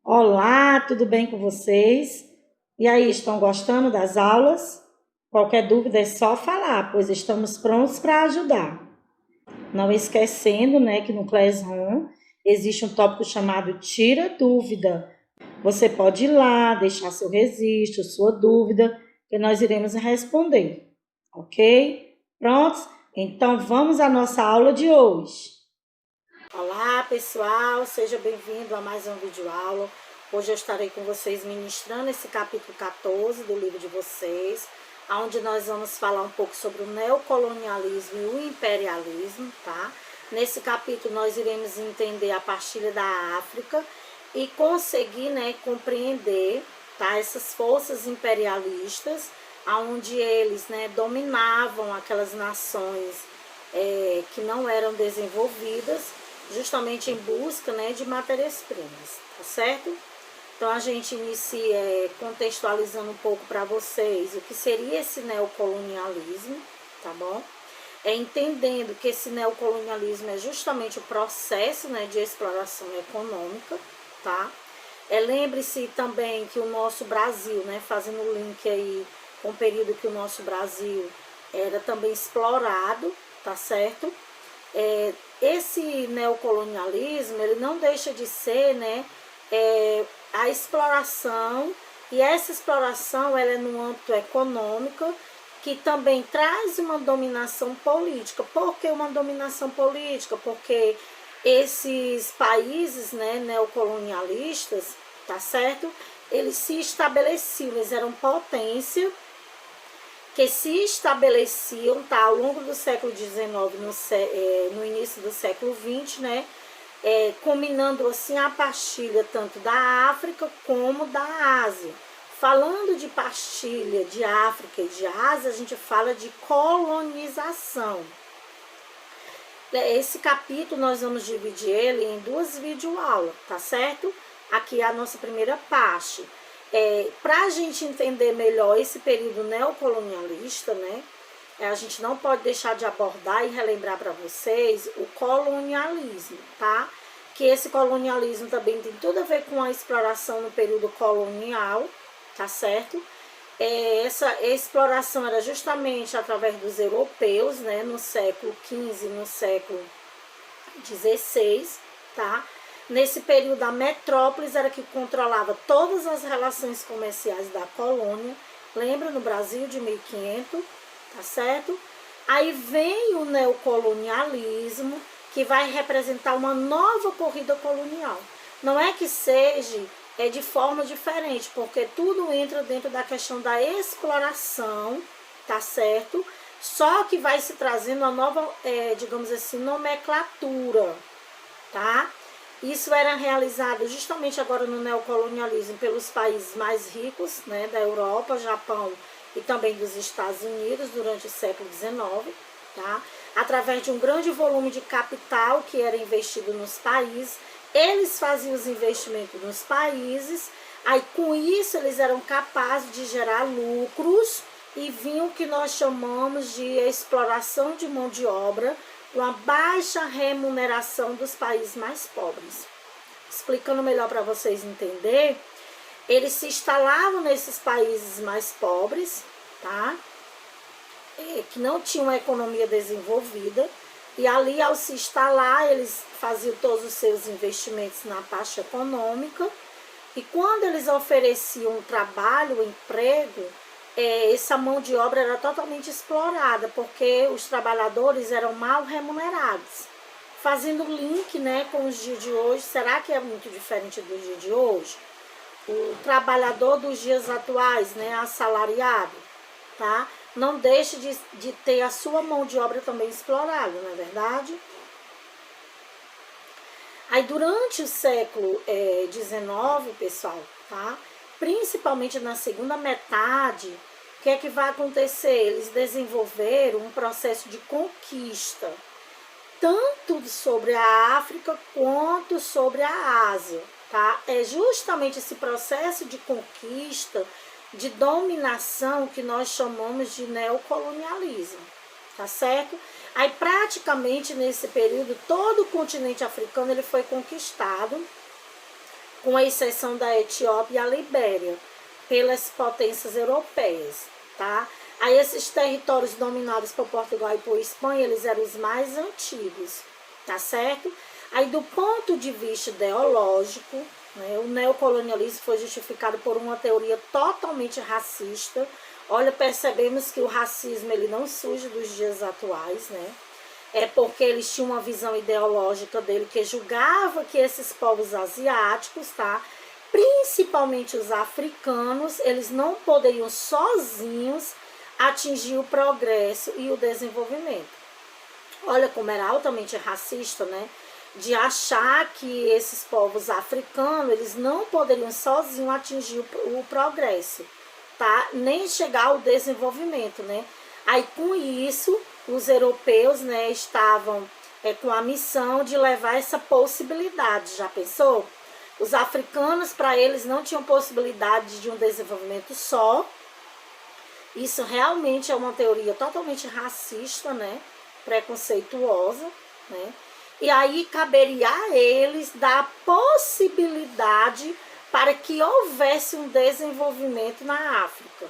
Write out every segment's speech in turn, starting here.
Olá, tudo bem com vocês? E aí, estão gostando das aulas? Qualquer dúvida é só falar, pois estamos prontos para ajudar. Não esquecendo, que no Classroom existe um tópico chamado Tira Dúvida. Você pode ir lá, deixar seu registro, sua dúvida, que nós iremos responder, ok? Prontos? Então vamos à nossa aula de hoje. Olá, pessoal, seja bem-vindo a mais um vídeo aula. Hoje eu estarei com vocês ministrando esse capítulo 14 do livro de vocês, onde nós vamos falar um pouco sobre o neocolonialismo e o imperialismo, tá? Nesse capítulo nós iremos entender a partilha da África e conseguir, compreender, tá, essas forças imperialistas, onde eles, dominavam aquelas nações que não eram desenvolvidas, justamente em busca, de matérias-primas, tá certo? Então a gente inicia contextualizando um pouco para vocês o que seria esse neocolonialismo, tá bom? Entendendo que esse neocolonialismo é justamente o processo, de exploração econômica, tá? Lembre-se também que o nosso Brasil, fazendo o link aí com o período que o nosso Brasil era também explorado, tá certo? Esse neocolonialismo, ele não deixa de ser, a exploração, e essa exploração ela é no âmbito econômico, que também traz uma dominação política. Por que uma dominação política? Porque esses países, neocolonialistas, tá certo? Eles se estabeleciam, eles eram potência, que se estabeleciam, tá, ao longo do século XIX, no início do século XX, combinando assim a partilha tanto da África como da Ásia. Falando de partilha de África e de Ásia, a gente fala de colonização. Esse capítulo nós vamos dividir ele em duas videoaulas, tá certo? Aqui é a nossa primeira parte. Para a gente entender melhor esse período neocolonialista, a gente não pode deixar de abordar e relembrar para vocês o colonialismo, tá? Que esse colonialismo também tem tudo a ver com a exploração no período colonial, tá certo? Essa exploração era justamente através dos europeus, no século XV, no século XVI, tá? Nesse período, a metrópolis era que controlava todas as relações comerciais da colônia. Lembra, no Brasil de 1500, tá certo? Aí vem o neocolonialismo, que vai representar uma nova corrida colonial. Não é que seja de forma diferente, porque tudo entra dentro da questão da exploração, tá certo? Só que vai se trazendo uma nova, digamos assim, nomenclatura, tá? Isso era realizado justamente agora no neocolonialismo pelos países mais ricos, da Europa, Japão e também dos Estados Unidos durante o século XIX, tá? Através de um grande volume de capital que era investido nos países, eles faziam os investimentos nos países, aí com isso eles eram capazes de gerar lucros e vinham o que nós chamamos de exploração de mão de obra, uma baixa remuneração dos países mais pobres. Explicando melhor para vocês entenderem, eles se instalavam nesses países mais pobres, tá? Que não tinham uma economia desenvolvida, e ali, ao se instalar, eles faziam todos os seus investimentos na parte econômica, e quando eles ofereciam trabalho, emprego, essa mão de obra era totalmente explorada, porque os trabalhadores eram mal remunerados. Fazendo link, com os dias de hoje, será que é muito diferente do dia de hoje? O trabalhador dos dias atuais, assalariado, tá? Não deixe de ter a sua mão de obra também explorada, não é verdade? Aí durante o século XIX, pessoal, tá? Principalmente na segunda metade, o que é que vai acontecer? Eles desenvolveram um processo de conquista, tanto sobre a África quanto sobre a Ásia, tá? É justamente esse processo de conquista, de dominação, que nós chamamos de neocolonialismo, tá certo? Aí praticamente nesse período todo o continente africano ele foi conquistado, com exceção da Etiópia e a Libéria, pelas potências europeias, tá? Aí esses territórios dominados por Portugal e por Espanha, eles eram os mais antigos, tá certo? Aí do ponto de vista ideológico, né, o neocolonialismo foi justificado por uma teoria totalmente racista. Olha, percebemos que o racismo ele não surge dos dias atuais, né? É porque eles tinham uma visão ideológica dele que julgava que esses povos asiáticos, tá? Principalmente os africanos, eles não poderiam sozinhos atingir o progresso e o desenvolvimento. Olha como era altamente racista, né? De achar que esses povos africanos, eles não poderiam sozinhos atingir o progresso, tá? Nem chegar ao desenvolvimento, né? Aí com isso, os europeus, né, estavam com a missão de levar essa possibilidade, já pensou? Os africanos, para eles, não tinham possibilidade de um desenvolvimento só. Isso realmente é uma teoria totalmente racista, né? Preconceituosa, né? E aí caberia a eles dar possibilidade para que houvesse um desenvolvimento na África.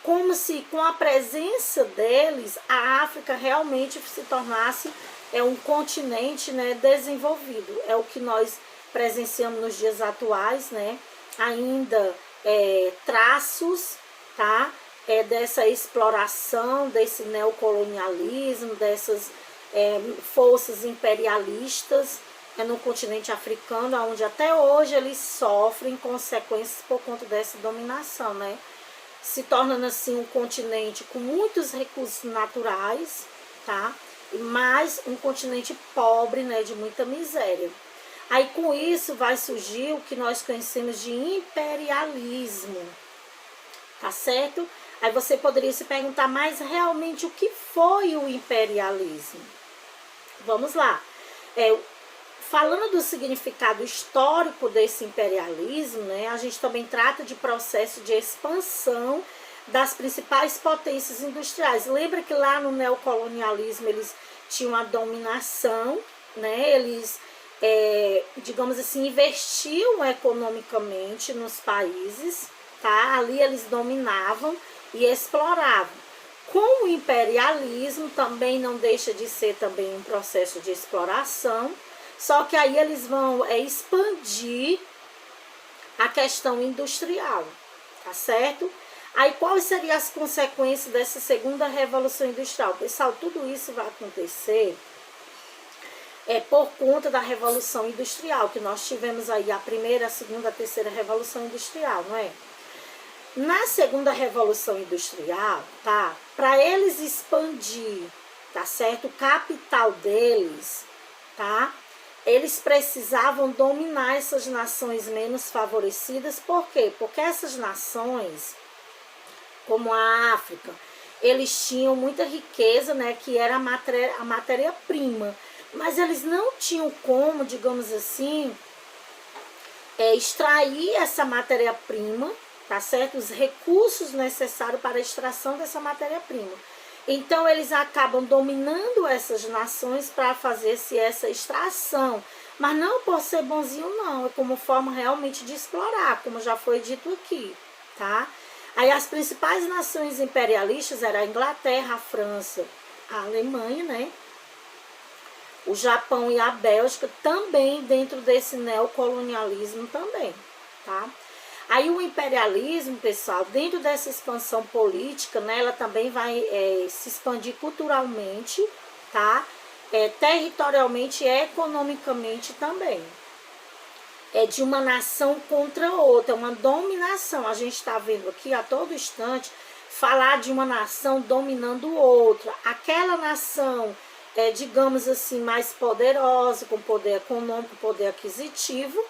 Como se com a presença deles, a África realmente se tornasse um continente, né, desenvolvido. É o que nós presenciamos nos dias atuais, né? Ainda traços, tá? Dessa exploração, desse neocolonialismo, dessas forças imperialistas no continente africano, onde até hoje eles sofrem consequências por conta dessa dominação, né? Se tornando assim um continente com muitos recursos naturais, tá? Mas um continente pobre, né? De muita miséria. Aí com isso vai surgir o que nós conhecemos de imperialismo, tá certo? Aí você poderia se perguntar, mas realmente o que foi o imperialismo? Vamos lá. Falando do significado histórico desse imperialismo, né, a gente também trata de processo de expansão das principais potências industriais. Lembra que lá no neocolonialismo eles tinham a dominação, né, eles, digamos assim, investiam economicamente nos países, tá? Ali eles dominavam e exploravam. Com o imperialismo também não deixa de ser também um processo de exploração, só que aí eles vão expandir a questão industrial, tá certo? Aí quais seriam as consequências dessa segunda revolução industrial? Pessoal, tudo isso vai acontecer por conta da revolução industrial, que nós tivemos aí a primeira, a segunda, a terceira revolução industrial, não é? Na segunda revolução industrial, tá? Para eles expandir, tá certo? O capital deles, tá? Eles precisavam dominar essas nações menos favorecidas. Por quê? Porque essas nações, como a África, eles tinham muita riqueza, né? Que era a matéria-prima. Mas eles não tinham como, digamos assim, extrair essa matéria-prima, tá certo? Os recursos necessários para a extração dessa matéria-prima. Então, eles acabam dominando essas nações para fazer-se essa extração. Mas não por ser bonzinho, não. É como forma realmente de explorar, como já foi dito aqui, tá? Aí, as principais nações imperialistas eram a Inglaterra, a França, a Alemanha, né? O Japão e a Bélgica, também dentro desse neocolonialismo também, tá? Aí o imperialismo, pessoal, dentro dessa expansão política, né, ela também vai se expandir culturalmente, tá? Territorialmente e economicamente também. É de uma nação contra outra, uma dominação. A gente está vendo aqui a todo instante falar de uma nação dominando outra. Aquela nação, digamos assim, mais poderosa, com poder econômico, poder aquisitivo,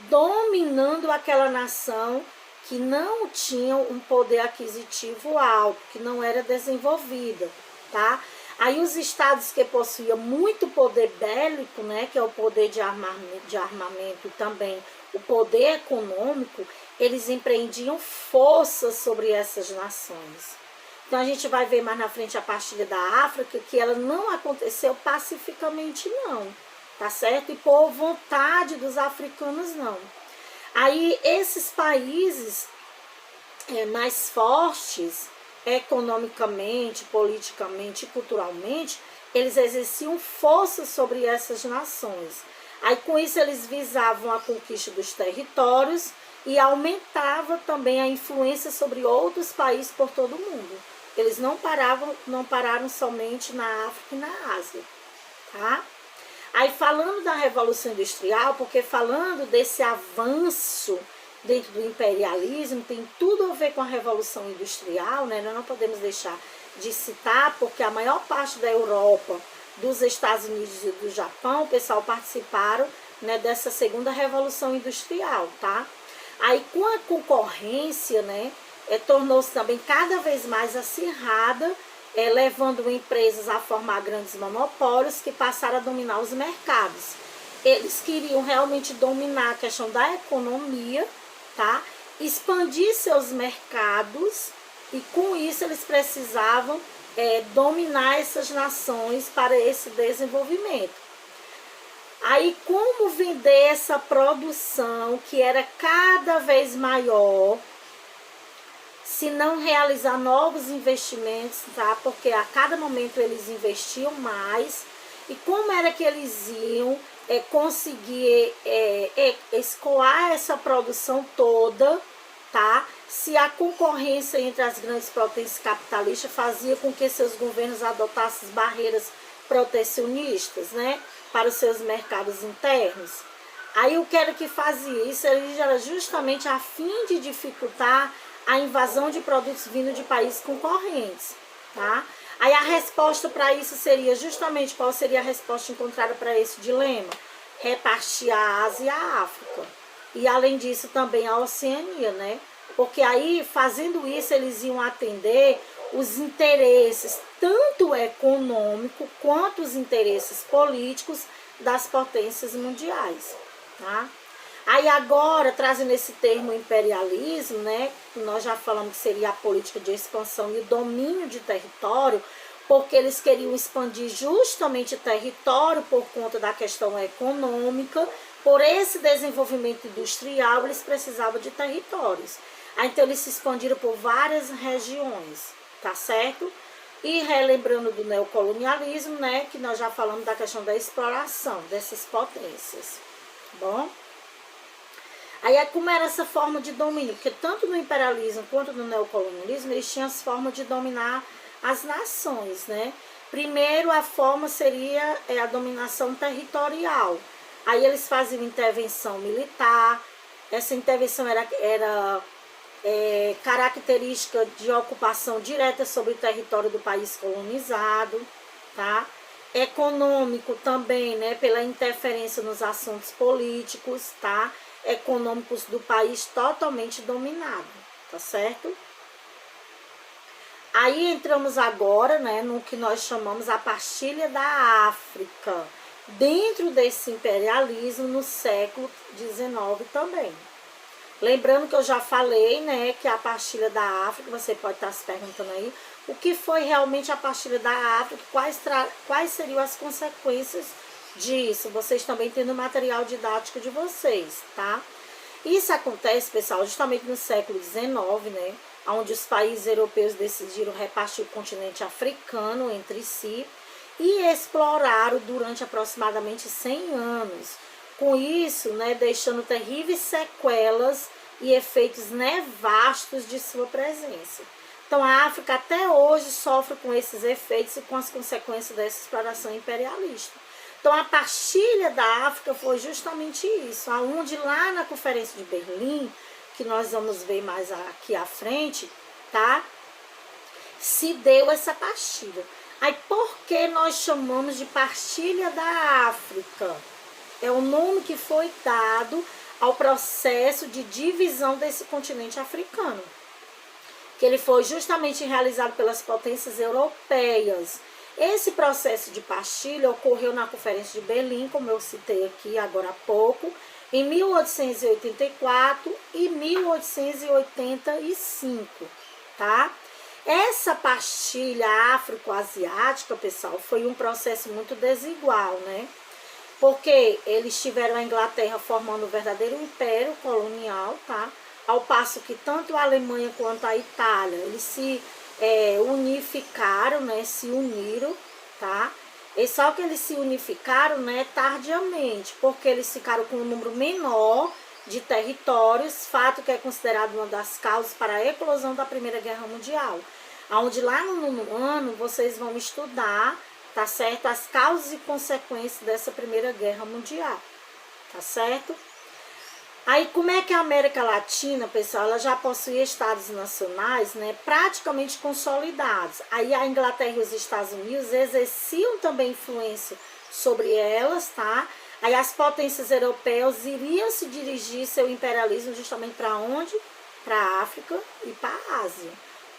dominando aquela nação que não tinha um poder aquisitivo alto, que não era desenvolvida, tá? Aí os estados que possuíam muito poder bélico, né, que é o poder de armamento e também o poder econômico, eles empreendiam força sobre essas nações. Então a gente vai ver mais na frente a partilha da África, que ela não aconteceu pacificamente não, tá certo? E por vontade dos africanos, não. Aí esses países mais fortes, economicamente, politicamente e culturalmente, eles exerciam força sobre essas nações. Aí com isso eles visavam a conquista dos territórios e aumentava também a influência sobre outros países por todo o mundo. Eles não pararam somente na África e na Ásia, tá? Aí falando da Revolução Industrial, porque falando desse avanço dentro do imperialismo, tem tudo a ver com a Revolução Industrial, né? Nós não podemos deixar de citar, porque a maior parte da Europa, dos Estados Unidos e do Japão, o pessoal participaram, né, dessa segunda Revolução Industrial, tá? Aí com a concorrência, né, tornou-se também cada vez mais acirrada, levando empresas a formar grandes monopólios que passaram a dominar os mercados. Eles queriam realmente dominar a questão da economia, tá? Expandir seus mercados e com isso eles precisavam dominar essas nações para esse desenvolvimento. Aí como vender essa produção que era cada vez maior, se não realizar novos investimentos, tá? Porque a cada momento eles investiam mais. E como era que eles iam conseguir escoar essa produção toda, tá? Se a concorrência entre as grandes potências capitalistas fazia com que seus governos adotassem barreiras protecionistas, né? Para os seus mercados internos. Aí o que era que fazia? Isso era justamente a fim de dificultar a invasão de produtos vindo de países concorrentes, tá? Aí a resposta para isso seria justamente, qual seria a resposta encontrada para esse dilema? Repartir a Ásia e a África. E além disso também a Oceania, né? Porque aí, fazendo isso, eles iam atender os interesses, tanto econômico quanto os interesses políticos das potências mundiais, tá? Aí agora, trazendo esse termo imperialismo, né, nós já falamos que seria a política de expansão e o domínio de território, porque eles queriam expandir justamente território por conta da questão econômica. Por esse desenvolvimento industrial, eles precisavam de territórios. Aí, então, eles se expandiram por várias regiões, tá certo? E relembrando do neocolonialismo, né, que nós já falamos da questão da exploração dessas potências, tá bom? Aí como era essa forma de domínio? Porque tanto no imperialismo quanto no neocolonialismo, eles tinham as formas de dominar as nações, né? Primeiro, a forma seria a dominação territorial. Aí eles faziam intervenção militar. Essa intervenção era característica de ocupação direta sobre o território do país colonizado, tá? Econômico também, né? Pela interferência nos assuntos políticos, tá? Econômicos do país totalmente dominado, tá certo? Aí entramos agora, né, no que nós chamamos a partilha da África, dentro desse imperialismo no século XIX também. Lembrando que eu já falei, né, que a partilha da África, você pode estar se perguntando aí, o que foi realmente a partilha da África, quais seriam as consequências disso, vocês também têm no material didático de vocês, tá? Isso acontece, pessoal, justamente no século XIX, né, onde os países europeus decidiram repartir o continente africano entre si e exploraram durante aproximadamente 100 anos. Com isso, né, deixando terríveis sequelas e efeitos nefastos de sua presença. Então, a África até hoje sofre com esses efeitos e com as consequências dessa exploração imperialista. Então, a partilha da África foi justamente isso, aonde lá na Conferência de Berlim, que nós vamos ver mais aqui à frente, tá? Se deu essa partilha. Aí, por que nós chamamos de partilha da África? É o nome que foi dado ao processo de divisão desse continente africano, que ele foi justamente realizado pelas potências europeias. Esse processo de partilha ocorreu na Conferência de Berlim, como eu citei aqui agora há pouco, em 1884 e 1885, tá? Essa partilha afro-asiática, pessoal, foi um processo muito desigual, né? porque eles tiveram a Inglaterra formando um verdadeiro império colonial, tá? Ao passo que tanto a Alemanha quanto a Itália, eles se unificaram, né? Se uniram, tá? E só que eles se unificaram, né, tardiamente, porque eles ficaram com um número menor de territórios, fato que é considerado uma das causas para a eclosão da Primeira Guerra Mundial. Onde lá no nono ano vocês vão estudar, tá certo? As causas e consequências dessa Primeira Guerra Mundial, tá certo? Aí, como é que a América Latina, pessoal, ela já possuía estados nacionais, né, praticamente consolidados. Aí a Inglaterra e os Estados Unidos exerciam também influência sobre elas, tá? Aí as potências europeias iriam se dirigir seu imperialismo justamente para onde? Para a África e para a Ásia.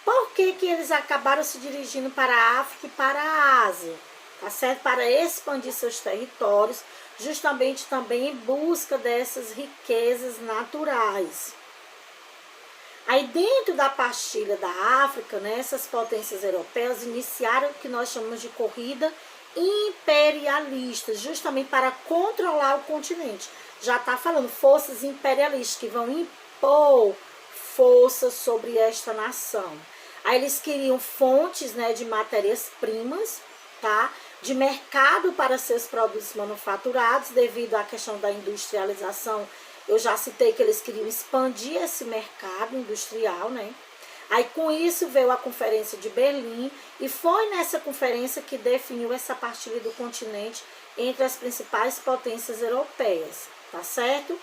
Por que que eles acabaram se dirigindo para a África e para a Ásia? Tá certo? Para expandir seus territórios, justamente também em busca dessas riquezas naturais. Aí dentro da partilha da África, né, essas potências europeias iniciaram o que nós chamamos de corrida imperialista, justamente para controlar o continente. Já está falando, forças imperialistas que vão impor força sobre esta nação. Aí eles queriam fontes, né, de matérias-primas, tá? De mercado para seus produtos manufaturados, devido à questão da industrialização. Eu já citei que eles queriam expandir esse mercado industrial, né? Aí com isso veio a Conferência de Berlim, e foi nessa conferência que definiu essa partilha do continente entre as principais potências europeias, tá certo?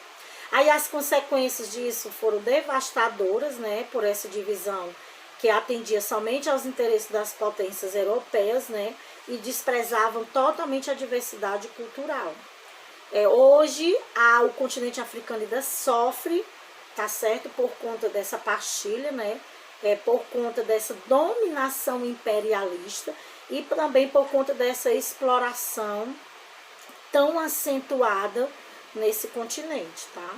Aí as consequências disso foram devastadoras, né, por essa divisão que atendia somente aos interesses das potências europeias, né, e desprezavam totalmente a diversidade cultural. Hoje, o continente africano ainda sofre, tá certo, por conta dessa partilha, né, por conta dessa dominação imperialista e também por conta dessa exploração tão acentuada nesse continente, tá?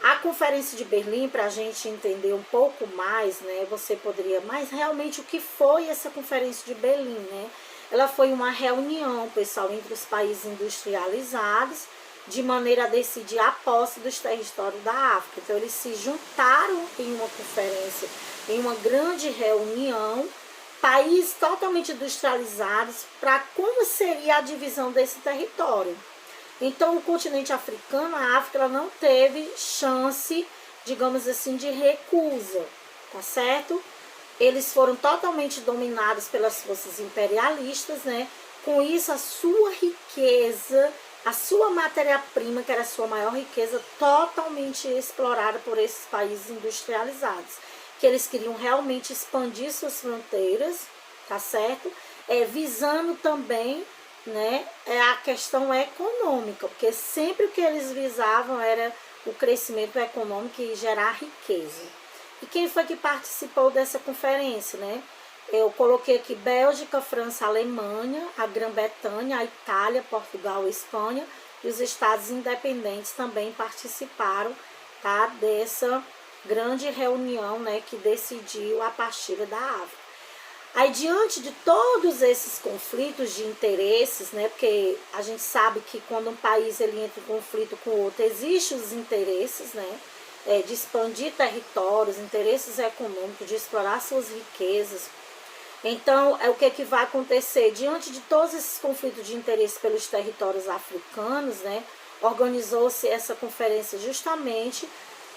A Conferência de Berlim, para a gente entender um pouco mais, né, você poderia, mas realmente o que foi essa Conferência de Berlim, né? Ela foi uma reunião, pessoal, entre os países industrializados, de maneira a decidir a posse dos territórios da África. Então, eles se juntaram em uma conferência, em uma grande reunião, países totalmente industrializados, para como seria a divisão desse território. Então, o continente africano, a África, ela não teve chance, digamos assim, de recusa, tá certo? Eles foram totalmente dominados pelas forças imperialistas, né? Com isso, a sua riqueza, a sua matéria-prima, que era a sua maior riqueza, totalmente explorada por esses países industrializados, que eles queriam realmente expandir suas fronteiras, tá certo? Visando também, né, a questão econômica, porque sempre o que eles visavam era o crescimento econômico e gerar riqueza. E quem foi que participou dessa conferência, né? Eu coloquei aqui Bélgica, França, Alemanha, a Grã-Bretanha, a Itália, Portugal, Espanha, e os estados independentes também participaram, tá, dessa grande reunião, né, que decidiu a partilha da África. Aí, diante de todos esses conflitos de interesses, né, porque a gente sabe que quando um país ele entra em conflito com o outro, existem os interesses, né, de expandir territórios, interesses econômicos, de explorar suas riquezas. Então, o que vai acontecer? Diante de todos esses conflitos de interesse pelos territórios africanos, né, organizou-se essa conferência justamente,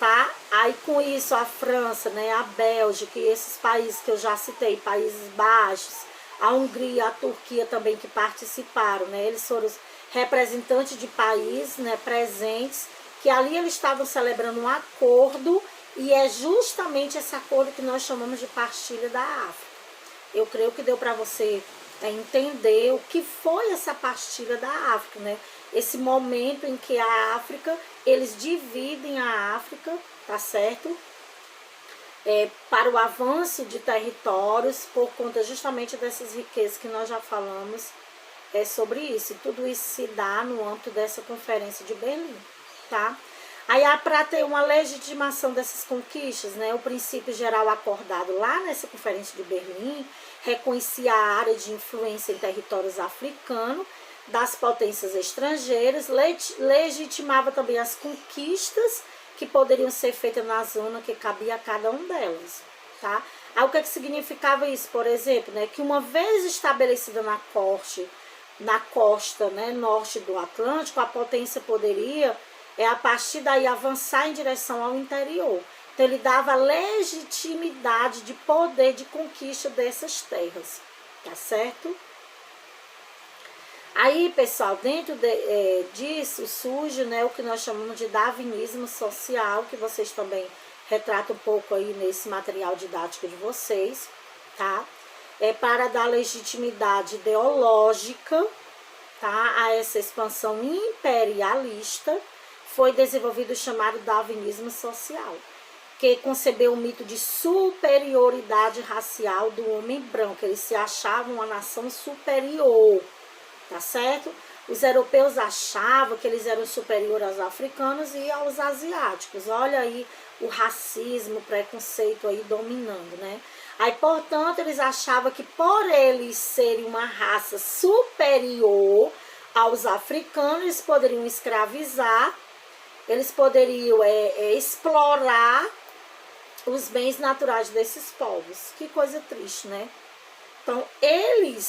tá? Aí com isso a França, né, a Bélgica e esses países que eu já citei, Países Baixos, a Hungria, a Turquia também que participaram, né? Eles foram os representantes de países, né, presentes, que ali eles estavam celebrando um acordo, e é justamente esse acordo que nós chamamos de partilha da África. Eu creio que deu para você entender o que foi essa partilha da África, né? Esse momento em que a África, eles dividem a África, tá certo? Para o avanço de territórios, por conta justamente dessas riquezas que nós já falamos sobre isso. E tudo isso se dá no âmbito dessa Conferência de Berlim, tá? Aí, para ter uma legitimação dessas conquistas, né, o princípio geral acordado lá nessa Conferência de Berlim reconhecia a área de influência em territórios africanos, das potências estrangeiras, legitimava também as conquistas que poderiam ser feitas na zona que cabia a cada um delas, tá? Aí o que significava isso? Por exemplo, né, que uma vez estabelecida na costa, né, norte do Atlântico, a potência poderia, a partir daí, avançar em direção ao interior. Então, ele dava legitimidade de poder de conquista dessas terras, tá certo? Aí, pessoal, dentro disso surge, né, o que nós chamamos de darwinismo social, que vocês também retratam um pouco aí nesse material didático de vocês, tá? Para dar legitimidade ideológica, tá, a essa expansão imperialista, foi desenvolvido o chamado darwinismo social, que concebeu o mito de superioridade racial do homem branco. Eles se achavam uma nação superior, tá certo? Os europeus achavam que eles eram superiores aos africanos e aos asiáticos. Olha aí o racismo, o preconceito aí dominando, né? Aí, portanto, eles achavam que por eles serem uma raça superior aos africanos, eles poderiam escravizar, eles poderiam explorar os bens naturais desses povos. Que coisa triste, né? Então, eles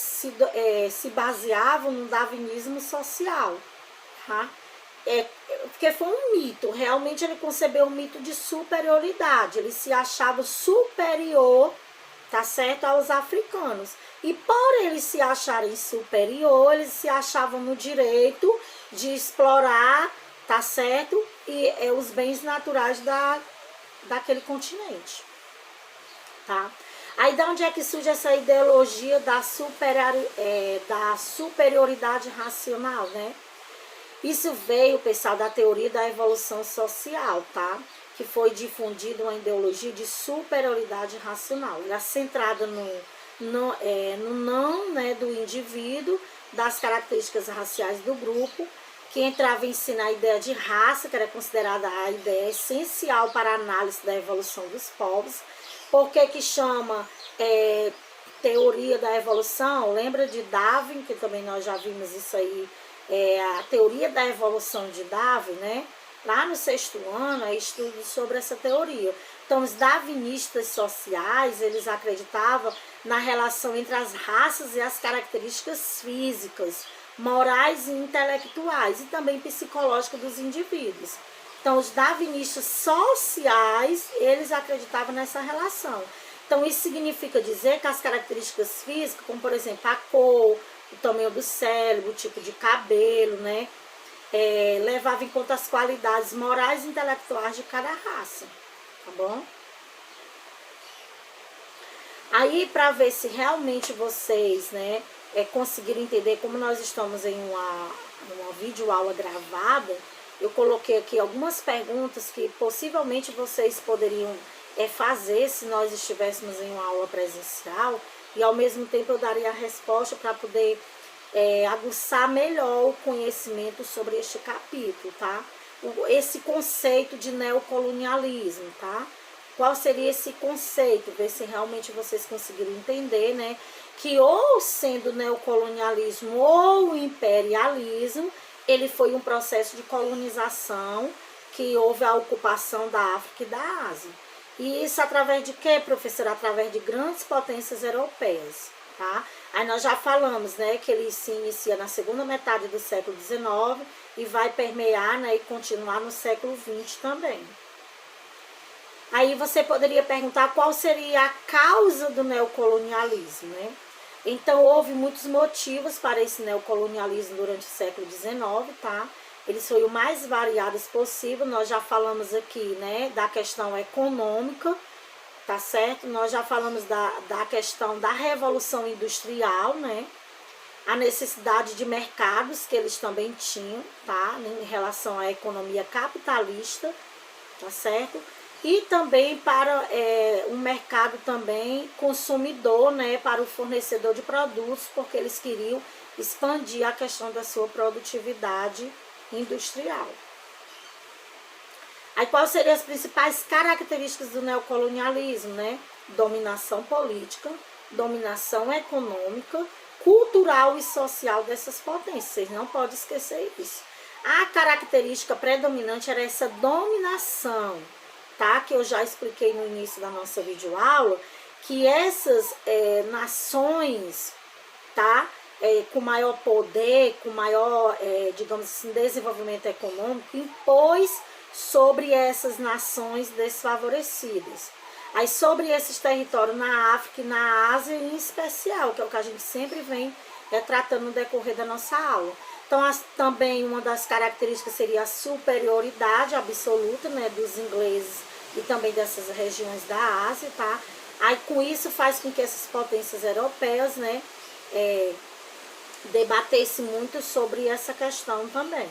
se baseavam no darwinismo social, tá? Porque foi um mito, realmente ele concebeu um mito de superioridade, ele se achava superior, tá certo, aos africanos. E por eles se acharem superior, eles se achavam no direito de explorar, tá certo, e os bens naturais daquele continente, tá? Aí da onde é que surge essa ideologia da superioridade racional, né? Isso veio, pessoal, da teoria da evolução social, tá? Que foi difundida uma ideologia de superioridade racional. Ela é centrada no não, né, do indivíduo, das características raciais do grupo, que entrava em si na ideia de raça, que era considerada a ideia essencial para a análise da evolução dos povos. Por que chama teoria da evolução? Lembra de Darwin, que também nós já vimos isso aí, a teoria da evolução de Darwin, né? Lá no 6º ano, é estudo sobre essa teoria. Então, os darwinistas sociais, eles acreditavam na relação entre as raças e as características físicas, morais e intelectuais, e também psicológicas dos indivíduos. Então, os darwinistas sociais, eles acreditavam nessa relação. Então, isso significa dizer que as características físicas, como, por exemplo, a cor, o tamanho do cérebro, o tipo de cabelo, né, levava em conta as qualidades morais e intelectuais de cada raça, tá bom? Aí, para ver se realmente vocês, né, conseguiram entender, como nós estamos em uma videoaula gravada, eu coloquei aqui algumas perguntas que possivelmente vocês poderiam fazer se nós estivéssemos em uma aula presencial, e ao mesmo tempo eu daria a resposta para poder aguçar melhor o conhecimento sobre este capítulo, tá? Esse conceito de neocolonialismo, tá? Qual seria esse conceito? Ver se realmente vocês conseguiram entender, né? Que ou sendo neocolonialismo ou imperialismo, ele foi um processo de colonização, que houve a ocupação da África e da Ásia. E isso através de quê, professora? Através de grandes potências europeias, tá? Aí nós já falamos, né, que ele se inicia na segunda metade do século XIX e vai permear, né, e continuar no século XX também. Aí você poderia perguntar qual seria a causa do neocolonialismo, né? Então, houve muitos motivos para esse neocolonialismo durante o século XIX, tá? Eles foram o mais variados possível. Nós já falamos aqui, né, da questão econômica, tá certo? Nós já falamos da questão da revolução industrial, né? A necessidade de mercados que eles também tinham, tá? Em relação à economia capitalista, tá certo? E também para um mercado também consumidor, né, para o fornecedor de produtos, porque eles queriam expandir a questão da sua produtividade industrial. Aí, quais seriam as principais características do neocolonialismo, né? Dominação política, dominação econômica, cultural e social dessas potências. Vocês não podem esquecer isso. A característica predominante era essa dominação, tá? Que eu já expliquei no início da nossa videoaula, que essas nações, tá? Com maior poder, com maior, digamos assim, desenvolvimento econômico, impôs sobre essas nações desfavorecidas. Aí sobre esses territórios na África e na Ásia em especial, que é o que a gente sempre vem tratando no decorrer da nossa aula. Então também uma das características seria a superioridade absoluta, né, dos ingleses e também dessas regiões da Ásia, tá? Aí com isso faz com que essas potências europeias, né, debatessem muito sobre essa questão também.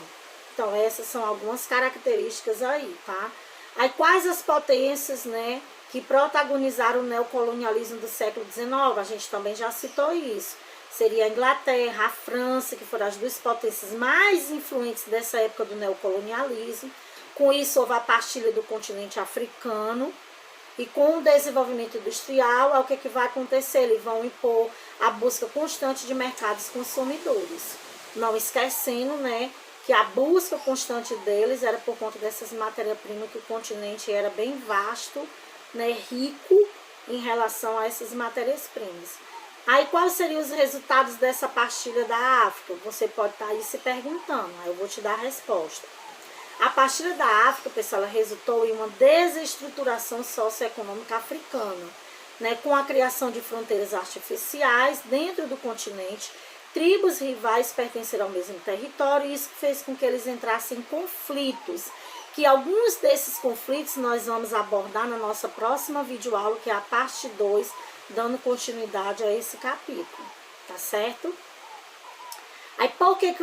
Então essas são algumas características aí, tá? Aí quais as potências, né, que protagonizaram o neocolonialismo do século XIX? A gente também já citou isso. Seria a Inglaterra, a França, que foram as duas potências mais influentes dessa época do neocolonialismo. Com isso houve a partilha do continente africano. E com o desenvolvimento industrial, o que vai acontecer? Eles vão impor a busca constante de mercados consumidores. Não esquecendo, né, que a busca constante deles era por conta dessas matérias-primas, que o continente era bem vasto, né, rico em relação a essas matérias-primas. Aí quais seriam os resultados dessa partilha da África? Você pode estar aí se perguntando, aí eu vou te dar a resposta. A partilha da África, pessoal, ela resultou em uma desestruturação socioeconômica africana, né, com a criação de fronteiras artificiais dentro do continente. Tribos rivais pertenceram ao mesmo território, e isso fez com que eles entrassem em conflitos, que alguns desses conflitos nós vamos abordar na nossa próxima videoaula, que é a parte 2, dando continuidade a esse capítulo, tá certo? Aí por que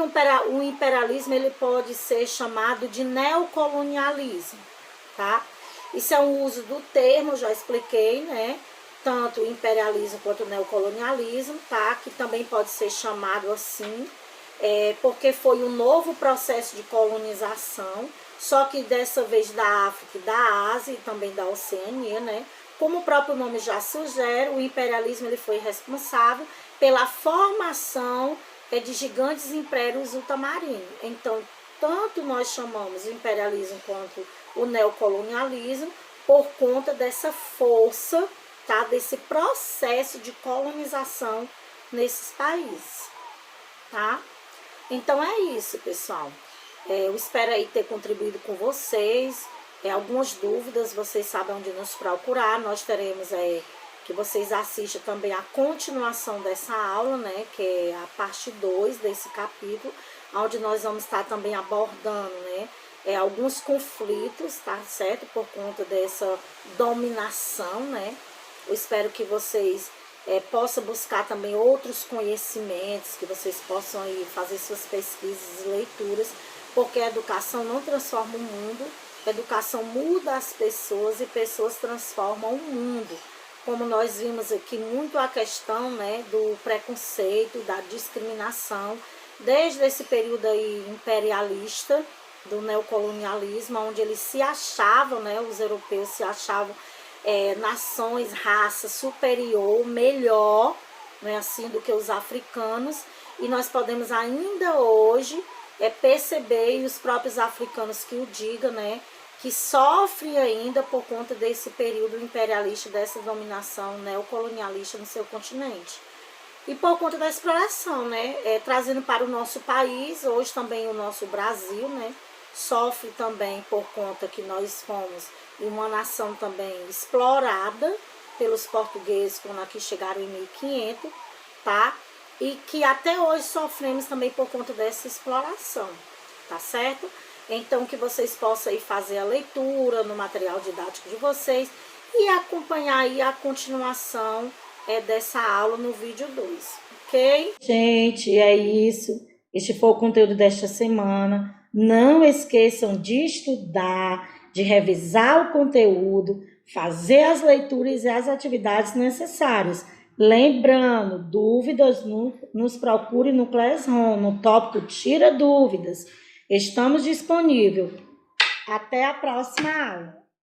o imperialismo ele pode ser chamado de neocolonialismo, tá? Isso é um uso do termo, já expliquei, né? Tanto o imperialismo quanto o neocolonialismo, tá? Que também pode ser chamado assim, porque foi um novo processo de colonização, só que dessa vez da África, da Ásia e também da Oceania, né? Como o próprio nome já sugere, o imperialismo ele foi responsável pela formação de gigantes impérios ultramarinos. Então, tanto nós chamamos o imperialismo quanto o neocolonialismo por conta dessa força, tá? Desse processo de colonização nesses países, tá? Então é isso, pessoal. Eu espero aí ter contribuído com vocês. Algumas dúvidas, vocês sabem onde nos procurar. Nós teremos que vocês assistam também a continuação dessa aula, né, que é a parte 2 desse capítulo, onde nós vamos estar também abordando, né, alguns conflitos, tá certo? Por conta dessa dominação, né? Eu espero que vocês possam buscar também outros conhecimentos, que vocês possam aí fazer suas pesquisas e leituras, porque a educação não transforma o mundo, a educação muda as pessoas e pessoas transformam o mundo. Como nós vimos aqui muito a questão, né, do preconceito, da discriminação, desde esse período aí imperialista, do neocolonialismo, onde eles se achavam, né, os europeus se achavam nações, raça superior, melhor, né, assim, do que os africanos, e nós podemos ainda hoje perceber, e os próprios africanos que o digam, né, que sofre ainda por conta desse período imperialista, dessa dominação neocolonialista no seu continente. E por conta da exploração, né? Trazendo para o nosso país, hoje também o nosso Brasil, né? Sofre também por conta que nós fomos uma nação também explorada pelos portugueses quando aqui chegaram em 1500, tá? E que até hoje sofremos também por conta dessa exploração, tá certo? Então, que vocês possam aí fazer a leitura no material didático de vocês e acompanhar aí a continuação dessa aula no vídeo 2, ok? Gente, é isso. Este foi o conteúdo desta semana. Não esqueçam de estudar, de revisar o conteúdo, fazer as leituras e as atividades necessárias. Lembrando, dúvidas, nos procure no Classroom, no tópico Tira Dúvidas. Estamos disponíveis. Até a próxima aula.